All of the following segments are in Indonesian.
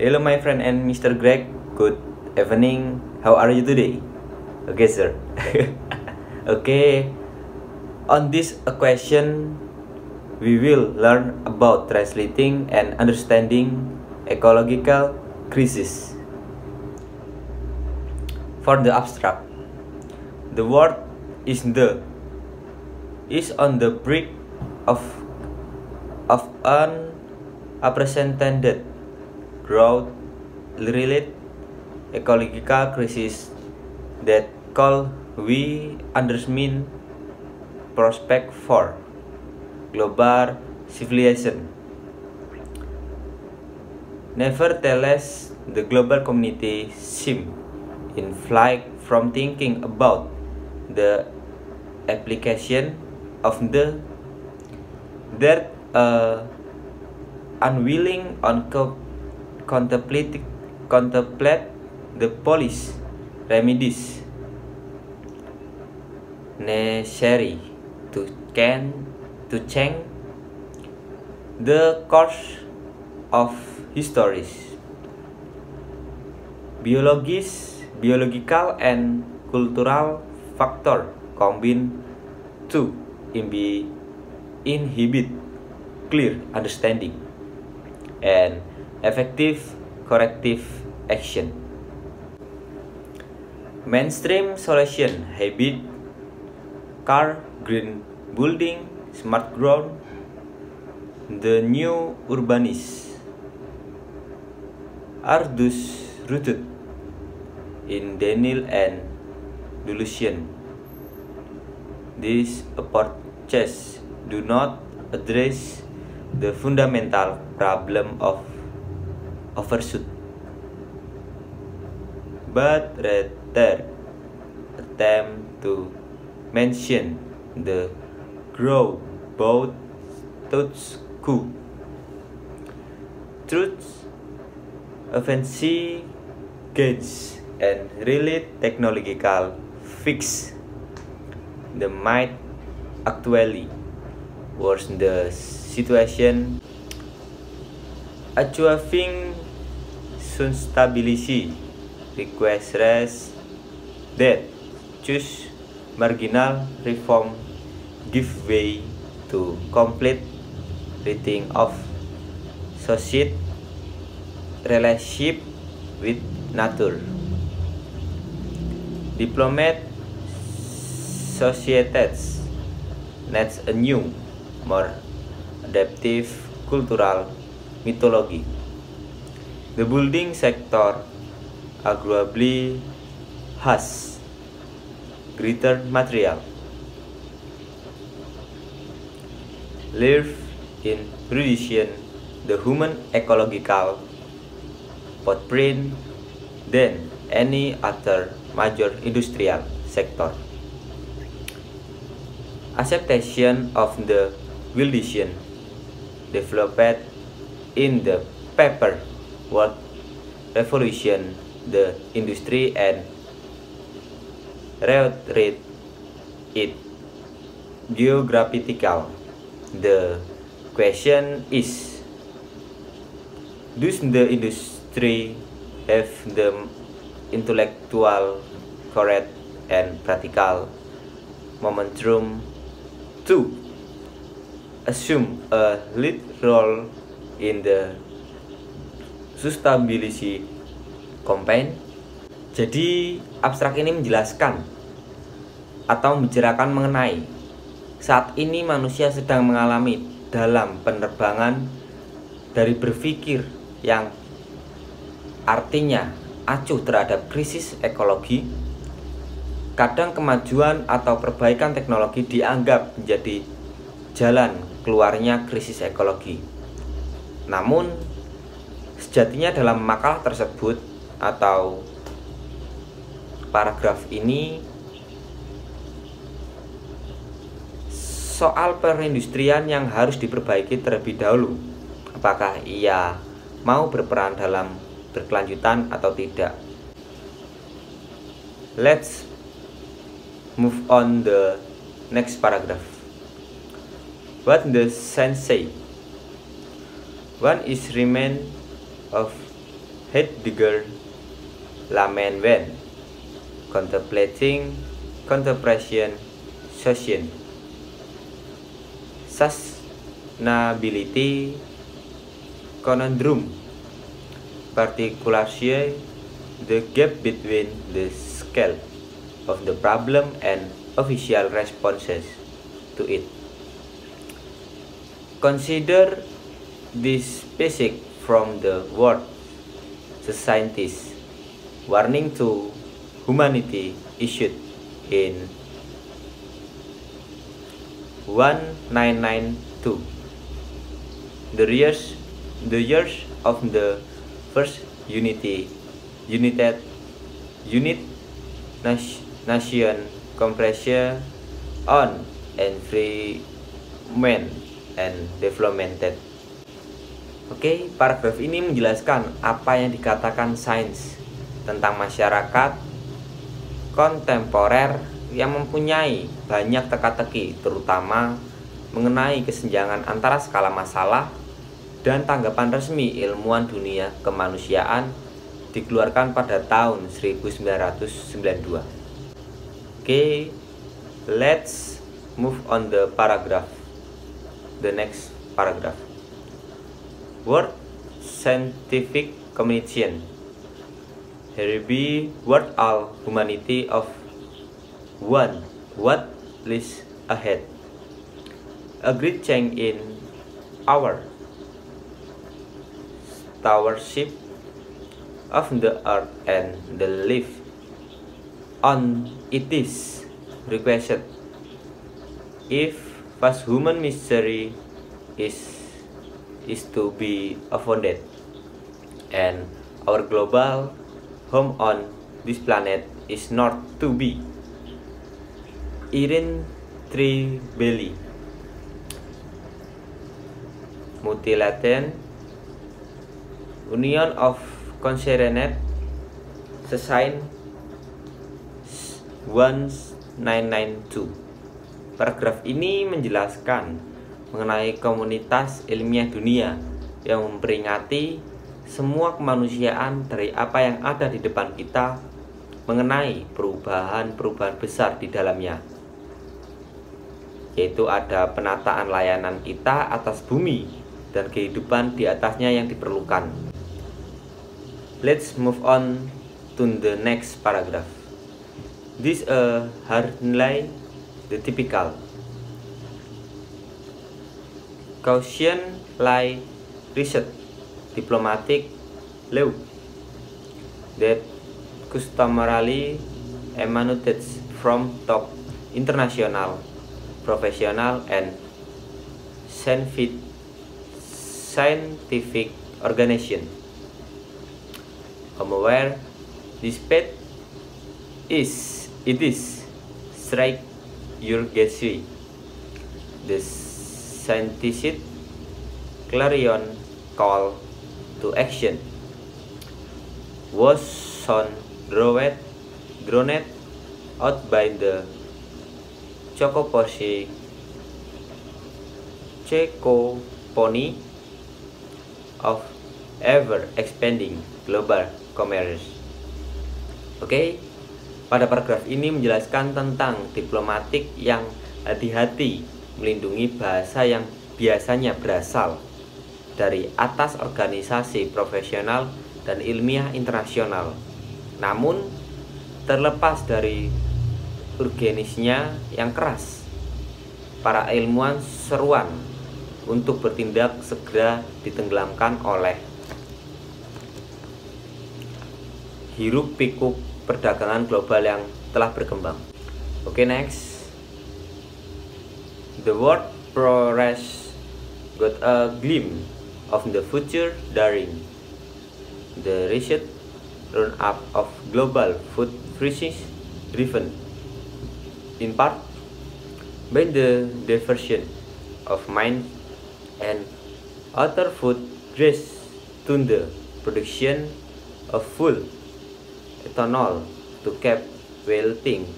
Hello my friend and Mr. Greg, good evening, how are you today? Okay sir. Okay, on this question we will learn about translating and understanding ecological crisis. For the abstract, the word is on the brink of an unprecedented growth-related ecological crisis that we undermine prospect for global civilization. Nevertheless, the global community seems in flight from thinking about the application of their unwilling on contemplate the policy remedies necessary to change the course of histories. Biological and cultural factor combine to inhibit clear understanding and effective corrective action. Mainstream solution habit, car, green building, smart ground, the new urbanism are thus rooted in denial and delusion. These approaches do not address the fundamental problem of overshoot, but rather attempt to mention the grow both status quo. Truth, offensive gains, and related technological fix the might actually worsen the situation. Achieving sustainability requires that choose marginal reform give way to complete rethink of society relationship with nature. Diplomat societies needs a new, more adaptive cultural mythology. The building sector arguably has greater material live in reduction the human ecological footprint than any other major industrial sector. Acceptation of the violation developed in the paper work revolution, the industry and rate it geographical. The question is, does the industry have the intellectual, correct, and practical momentum to assume a lead role in the sustainability campaign? Jadi abstrak ini menjelaskan atau membicarakan mengenai saat ini manusia sedang mengalami dalam penerbangan dari berpikir yang artinya acuh terhadap krisis ekologi. Kadang kemajuan atau perbaikan teknologi dianggap menjadi jalan keluarnya krisis ekologi. Namun sejatinya dalam makalah tersebut atau paragraf ini soal perindustrian yang harus diperbaiki terlebih dahulu. Apakah ia mau berperan dalam berkelanjutan atau tidak? Let's move on the next paragraph. What the sense say? One is remain of Heidegger lament when contemplating contemplation session. Sustainability conundrum, particularly the gap between the scale of the problem and official responses to it. Consider this passage from the World Scientist warning to humanity issued in 1992. The years of the first United Nation Conference on Environment and Development. Oke, paragraf ini menjelaskan apa yang dikatakan sains tentang masyarakat kontemporer yang mempunyai banyak teka-teki, terutama mengenai kesenjangan antara skala masalah dan tanggapan resmi ilmuwan dunia kemanusiaan dikeluarkan pada tahun 1992. Oke, let's move on the next paragraph. World Scientific Commission here be world all humanity of one what lies ahead. A great change in our stewardship of the earth and the life on it is requested. If vast human misery is to be avoided, and our global home on this planet is not to be eaten tribally, mutilated. Union of Concerned Society 1992. Paragraf ini menjelaskan mengenai komunitas ilmiah dunia yang memperingati semua kemanusiaan dari apa yang ada di depan kita mengenai perubahan-perubahan besar di dalamnya, yaitu ada penataan layanan kita atas bumi dan kehidupan di atasnya yang diperlukan. Let's move on to the next paragraph. This hardly the typical caution like research diplomatic law that customarily emanates from top international professional and scientific organization. Where this path is strike your gateway. The scientist clarion call to action was soon drowned out by the cacophony of ever-expanding global commerce. Oke, pada paragraf ini menjelaskan tentang diplomatik yang hati-hati melindungi bahasa yang biasanya berasal dari atas organisasi profesional dan ilmiah internasional. Namun, terlepas dari urgenisnya yang keras, para ilmuwan seruan untuk bertindak segera ditenggelamkan oleh hiruk-pikuk perdagangan global yang telah berkembang. Oke, next. The world progress got a glimpse of the future during the recent run-up of global food crisis, driven in part by the diversion of mines and other food grades to the production of full ethanol to keep wealthy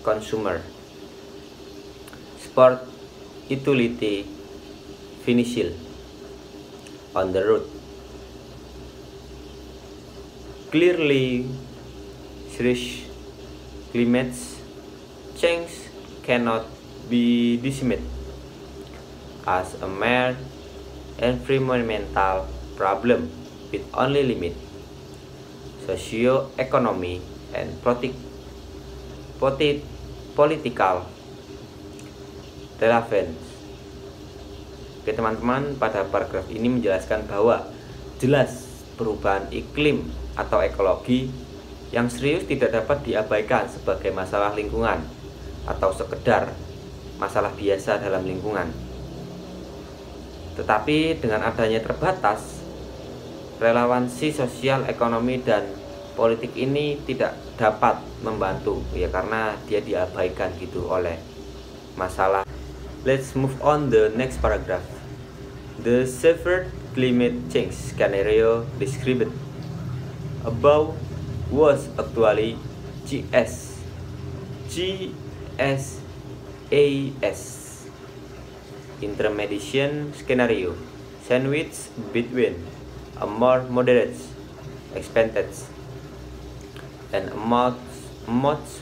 consumer. Sport utility finishing on the road clearly serious climate change cannot be dismissed as a mere environmental problem with only limit socio-economy and political relevance. Oke teman-teman, pada paragraf ini menjelaskan bahwa jelas perubahan iklim atau ekologi yang serius tidak dapat diabaikan sebagai masalah lingkungan atau sekedar masalah biasa dalam lingkungan. Tetapi dengan adanya terbatas, relevansi sosial, ekonomi, dan politik ini tidak dapat membantu ya, karena dia diabaikan gitu oleh masalah. Let's move on the next paragraph. The severe climate change scenario described above was actually GSAS, intermediate scenario, sandwiched between a more moderate expected and a much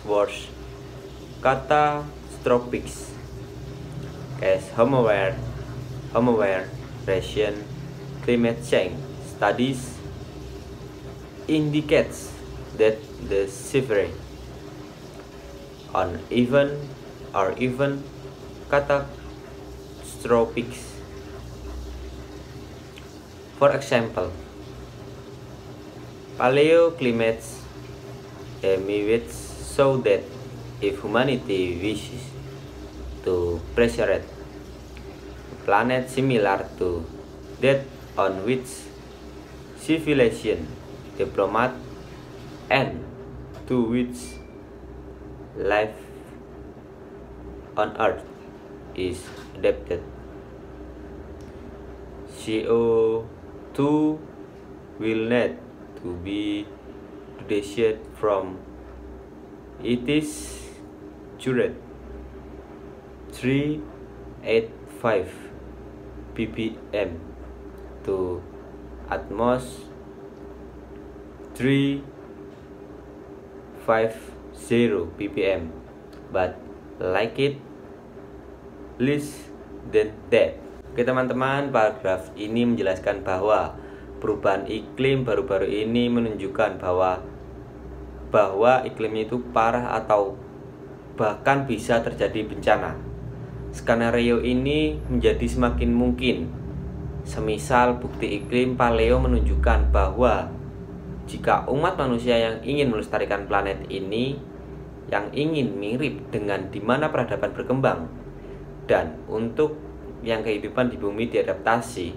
worse catastrophic case. Homeware recent climate change studies indicates that the severe uneven or even catastrophic. For example, paleoclimate estimates show that if humanity wishes to preserve a planet similar to that on which civilization developed and to which life on Earth is adapted, CO2 will need to be reduced from its current 385 ppm to at most 350 ppm, but like it less than that. Oke teman-teman, paragraf ini menjelaskan bahwa perubahan iklim baru-baru ini menunjukkan bahwa iklimnya itu parah atau bahkan bisa terjadi bencana. Skenario ini menjadi semakin mungkin. Semisal bukti iklim paleo menunjukkan bahwa jika umat manusia yang ingin melestarikan planet ini, yang ingin mirip dengan dimana peradaban berkembang, dan untuk yang kehidupan di bumi diadaptasi,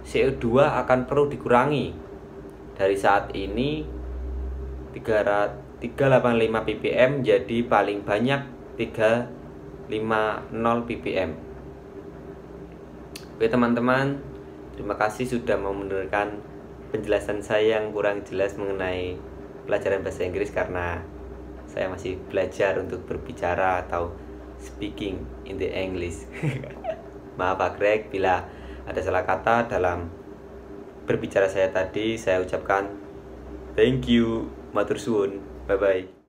CO2 akan perlu dikurangi dari saat ini 385 ppm jadi paling banyak 350 ppm. Oke teman-teman, terima kasih sudah mau mendengarkan penjelasan saya yang kurang jelas mengenai pelajaran bahasa Inggris, karena saya masih belajar untuk berbicara atau speaking in the English. Maaf Pak Greg bila ada salah kata dalam berbicara saya tadi. Saya ucapkan thank you, matur suwun, bye bye.